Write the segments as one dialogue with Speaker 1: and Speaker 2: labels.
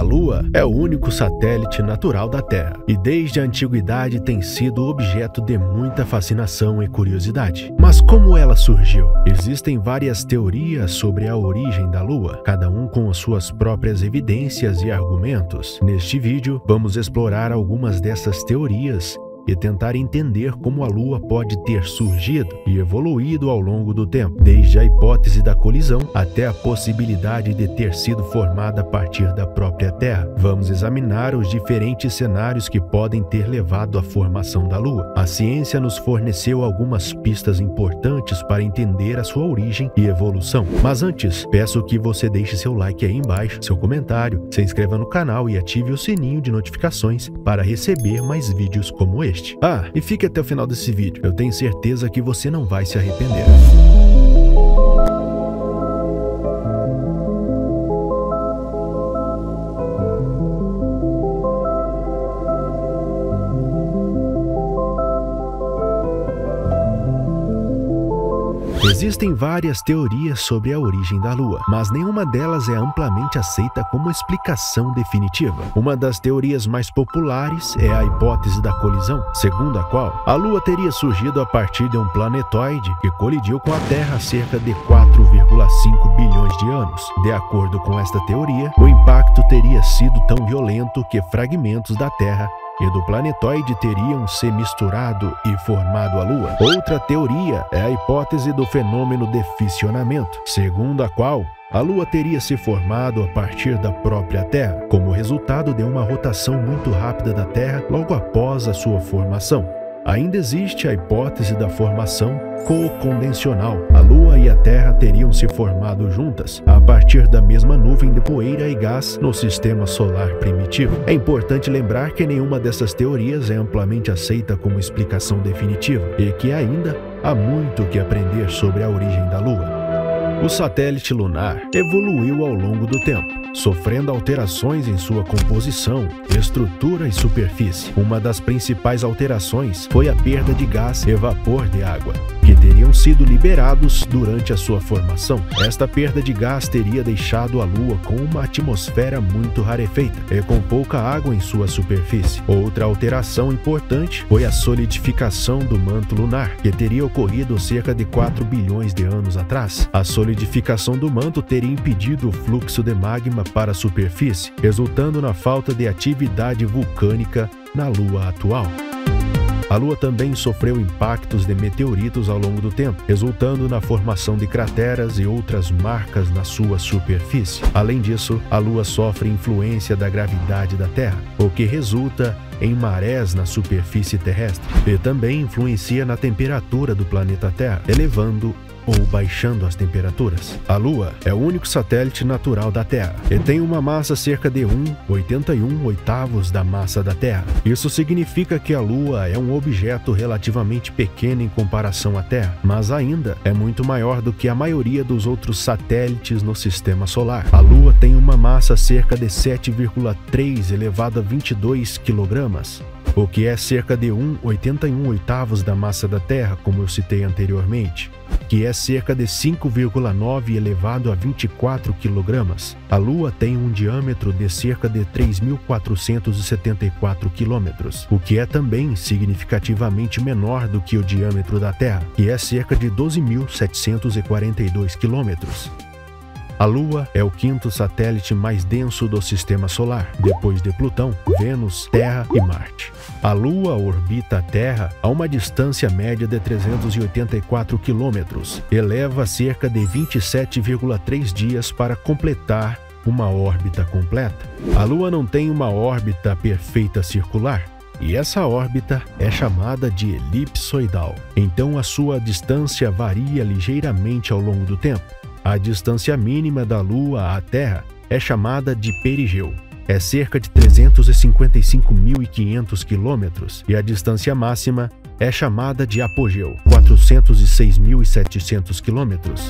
Speaker 1: A Lua é o único satélite natural da Terra e desde a antiguidade tem sido objeto de muita fascinação e curiosidade. Mas como ela surgiu? Existem várias teorias sobre a origem da Lua, cada um com suas próprias evidências e argumentos. Neste vídeo, vamos explorar algumas dessas teorias e tentar entender como a Lua pode ter surgido e evoluído ao longo do tempo, desde a hipótese da colisão até a possibilidade de ter sido formada a partir da própria Terra. Vamos examinar os diferentes cenários que podem ter levado à formação da Lua. A ciência nos forneceu algumas pistas importantes para entender a sua origem e evolução. Mas antes, peço que você deixe seu like aí embaixo, seu comentário, se inscreva no canal e ative o sininho de notificações para receber mais vídeos como este. E fique até o final desse vídeo, eu tenho certeza que você não vai se arrepender. Existem várias teorias sobre a origem da Lua, mas nenhuma delas é amplamente aceita como explicação definitiva. Uma das teorias mais populares é a hipótese da colisão, segundo a qual a Lua teria surgido a partir de um planetoide que colidiu com a Terra há cerca de 4,5 bilhões de anos. De acordo com esta teoria, o impacto teria sido tão violento que fragmentos da Terra e do planetoide teriam se misturado e formado a Lua. Outra teoria é a hipótese do fenômeno de fissionamento, segundo a qual a Lua teria se formado a partir da própria Terra, como resultado de uma rotação muito rápida da Terra logo após a sua formação. Ainda existe a hipótese da formação co-condensional. A Lua e a Terra teriam se formado juntas a partir da mesma nuvem de poeira e gás no sistema solar primitivo. É importante lembrar que nenhuma dessas teorias é amplamente aceita como explicação definitiva e que ainda há muito que aprender sobre a origem da Lua. O satélite lunar evoluiu ao longo do tempo, sofrendo alterações em sua composição, estrutura e superfície. Uma das principais alterações foi a perda de gás e vapor de água, que teriam sido liberados durante a sua formação. Esta perda de gás teria deixado a Lua com uma atmosfera muito rarefeita e com pouca água em sua superfície. Outra alteração importante foi a solidificação do manto lunar, que teria ocorrido cerca de 4 bilhões de anos atrás. A solidificação do manto teria impedido o fluxo de magma para a superfície, resultando na falta de atividade vulcânica na Lua atual. A Lua também sofreu impactos de meteoritos ao longo do tempo, resultando na formação de crateras e outras marcas na sua superfície. Além disso, a Lua sofre influência da gravidade da Terra, o que resulta em marés na superfície terrestre, e também influencia na temperatura do planeta Terra, elevando ou baixando as temperaturas. A Lua é o único satélite natural da Terra e tem uma massa cerca de 1,81 da massa da Terra. Isso significa que a Lua é um objeto relativamente pequeno em comparação à Terra, mas ainda é muito maior do que a maioria dos outros satélites no sistema solar. A Lua tem uma massa cerca de 7,3 elevado a 22 kg, o que é cerca de 1,81 da massa da Terra, como eu citei anteriormente, que é cerca de 5,9 elevado a 24 kg. A Lua tem um diâmetro de cerca de 3.474 km, o que é também significativamente menor do que o diâmetro da Terra, que é cerca de 12.742 km. A Lua é o quinto satélite mais denso do sistema solar, depois de Plutão, Vênus, Terra e Marte. A Lua orbita a Terra a uma distância média de 384 quilômetros e leva cerca de 27,3 dias para completar uma órbita completa. A Lua não tem uma órbita perfeita circular, e essa órbita é chamada de elipsoidal. Então a sua distância varia ligeiramente ao longo do tempo. A distância mínima da Lua à Terra é chamada de perigeu. É cerca de 355.500 quilômetros e a distância máxima é chamada de apogeu, 406.700 quilômetros.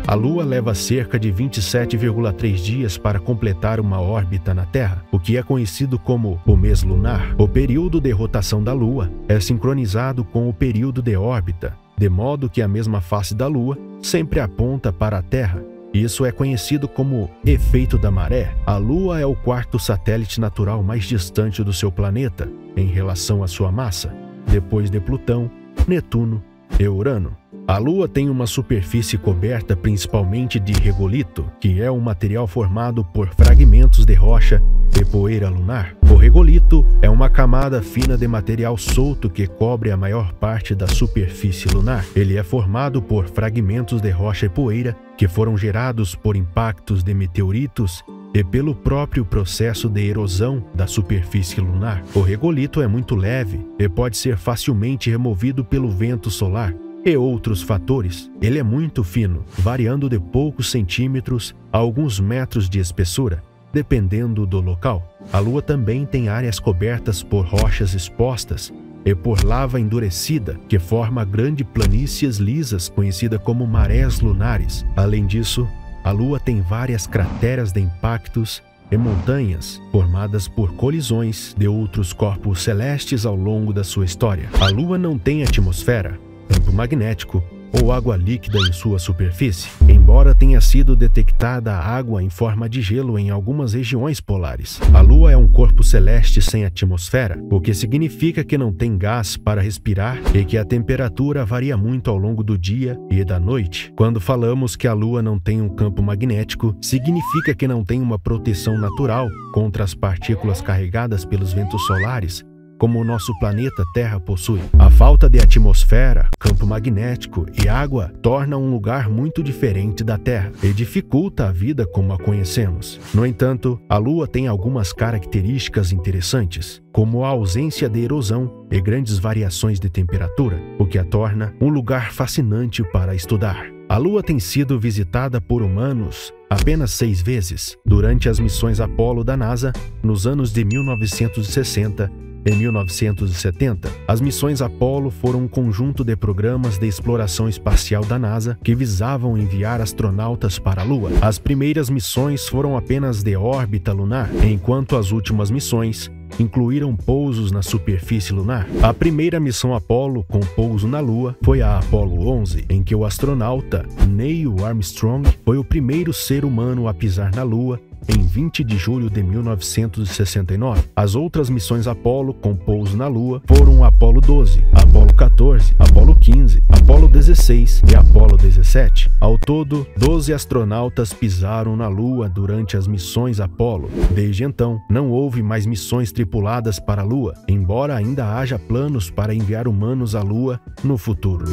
Speaker 1: A Lua leva cerca de 27,3 dias para completar uma órbita na Terra, o que é conhecido como o mês lunar. O período de rotação da Lua é sincronizado com o período de órbita, de modo que a mesma face da Lua sempre aponta para a Terra Isso é conhecido como efeito da maré. A Lua é o quarto satélite natural mais distante do seu planeta em relação à sua massa, depois de Plutão, Netuno e Urano. A Lua tem uma superfície coberta principalmente de regolito, que é um material formado por fragmentos de rocha e poeira lunar. O regolito é uma camada fina de material solto que cobre a maior parte da superfície lunar. Ele é formado por fragmentos de rocha e poeira que foram gerados por impactos de meteoritos e pelo próprio processo de erosão da superfície lunar. O regolito é muito leve e pode ser facilmente removido pelo vento solar e outros fatores. Ele é muito fino, variando de poucos centímetros a alguns metros de espessura, dependendo do local. A Lua também tem áreas cobertas por rochas expostas e por lava endurecida, que forma grandes planícies lisas conhecida como marés lunares. Além disso, a Lua tem várias crateras de impactos e montanhas formadas por colisões de outros corpos celestes ao longo da sua história. A Lua não tem atmosfera, campo magnético ou água líquida em sua superfície, embora tenha sido detectada água em forma de gelo em algumas regiões polares. A Lua é um corpo celeste sem atmosfera, o que significa que não tem gás para respirar e que a temperatura varia muito ao longo do dia e da noite. Quando falamos que a Lua não tem um campo magnético, significa que não tem uma proteção natural contra as partículas carregadas pelos ventos solares, como o nosso planeta Terra possui. A falta de atmosfera, campo magnético e água torna um lugar muito diferente da Terra e dificulta a vida como a conhecemos. No entanto, a Lua tem algumas características interessantes, como a ausência de erosão e grandes variações de temperatura, o que a torna um lugar fascinante para estudar. A Lua tem sido visitada por humanos apenas 6 vezes, durante as missões Apollo da NASA, nos anos de 1960 Em 1970, as missões Apollo foram um conjunto de programas de exploração espacial da NASA que visavam enviar astronautas para a Lua. As primeiras missões foram apenas de órbita lunar, enquanto as últimas missões incluíram pousos na superfície lunar. A primeira missão Apollo com pouso na Lua foi a Apollo 11, em que o astronauta Neil Armstrong foi o primeiro ser humano a pisar na Lua em 20 de julho de 1969. As outras missões Apollo com pouso na Lua foram Apollo 12, Apollo 14, Apollo 15, Apollo 16 e Apollo 17. Ao todo, 12 astronautas pisaram na Lua durante as missões Apollo. Desde então, não houve mais missões tripuladas para a Lua, embora ainda haja planos para enviar humanos à Lua no futuro.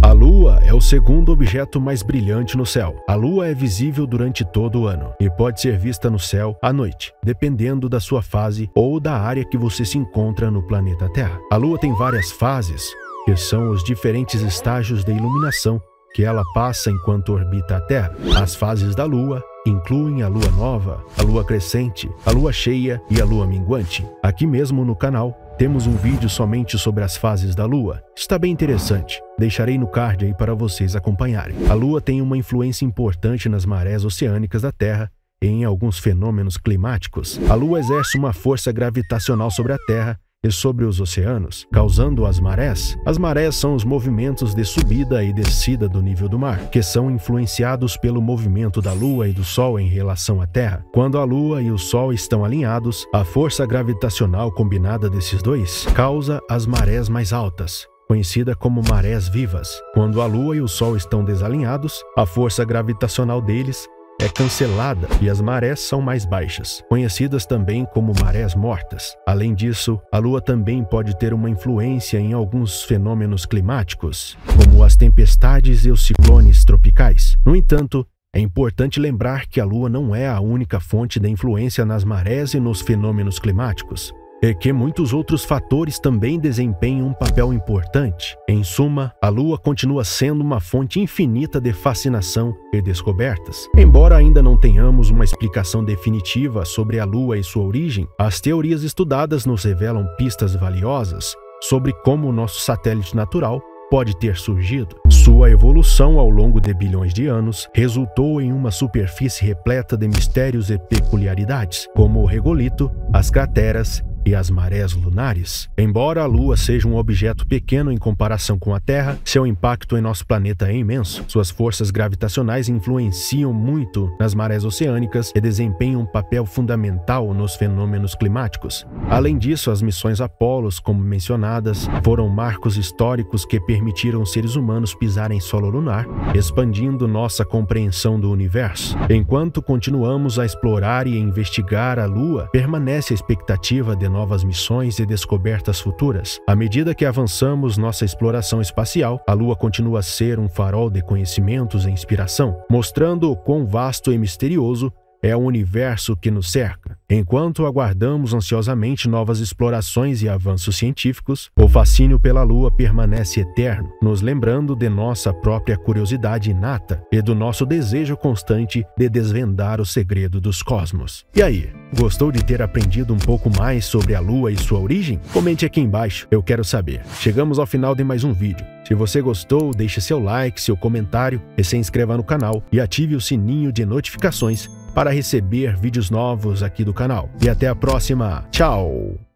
Speaker 1: A Lua é o segundo objeto mais brilhante no céu. A Lua é visível durante todo o ano e pode ser vista no céu à noite, dependendo da sua fase ou da área que você se encontra no planeta Terra. A Lua tem várias fases, que são os diferentes estágios de iluminação que ela passa enquanto orbita a Terra. As fases da Lua incluem a Lua nova, a Lua crescente, a Lua cheia e a Lua minguante. Aqui mesmo no canal, temos um vídeo somente sobre as fases da Lua. Está bem interessante. Deixarei no card aí para vocês acompanharem. A Lua tem uma influência importante nas marés oceânicas da Terra e em alguns fenômenos climáticos. A Lua exerce uma força gravitacional sobre a Terra e sobre os oceanos, causando as marés. As marés são os movimentos de subida e descida do nível do mar, que são influenciados pelo movimento da Lua e do Sol em relação à Terra. Quando a Lua e o Sol estão alinhados, a força gravitacional combinada desses dois causa as marés mais altas, conhecida como marés vivas. Quando a Lua e o Sol estão desalinhados, a força gravitacional deles é cancelada e as marés são mais baixas, conhecidas também como marés mortas. Além disso, a Lua também pode ter uma influência em alguns fenômenos climáticos, como as tempestades e os ciclones tropicais. No entanto, é importante lembrar que a Lua não é a única fonte de influência nas marés e nos fenômenos climáticos, e que muitos outros fatores também desempenham um papel importante. Em suma, a Lua continua sendo uma fonte infinita de fascinação e descobertas. Embora ainda não tenhamos uma explicação definitiva sobre a Lua e sua origem, as teorias estudadas nos revelam pistas valiosas sobre como o nosso satélite natural pode ter surgido. Sua evolução ao longo de bilhões de anos resultou em uma superfície repleta de mistérios e peculiaridades, como o regolito, as crateras e as marés lunares? Embora a Lua seja um objeto pequeno em comparação com a Terra, seu impacto em nosso planeta é imenso. Suas forças gravitacionais influenciam muito nas marés oceânicas e desempenham um papel fundamental nos fenômenos climáticos. Além disso, as missões Apollo, como mencionadas, foram marcos históricos que permitiram aos seres humanos pisar em solo lunar, expandindo nossa compreensão do universo. Enquanto continuamos a explorar e investigar a Lua, permanece a expectativa de novas missões e descobertas futuras. À medida que avançamos nossa exploração espacial, a Lua continua a ser um farol de conhecimentos e inspiração, mostrando o quão vasto e misterioso é o universo que nos cerca. Enquanto aguardamos ansiosamente novas explorações e avanços científicos, o fascínio pela Lua permanece eterno, nos lembrando de nossa própria curiosidade inata e do nosso desejo constante de desvendar o segredo dos cosmos. E aí, gostou de ter aprendido um pouco mais sobre a Lua e sua origem? Comente aqui embaixo, eu quero saber. Chegamos ao final de mais um vídeo. Se você gostou, deixe seu like, seu comentário e se inscreva no canal e ative o sininho de notificações para receber vídeos novos aqui do canal. E até a próxima. Tchau!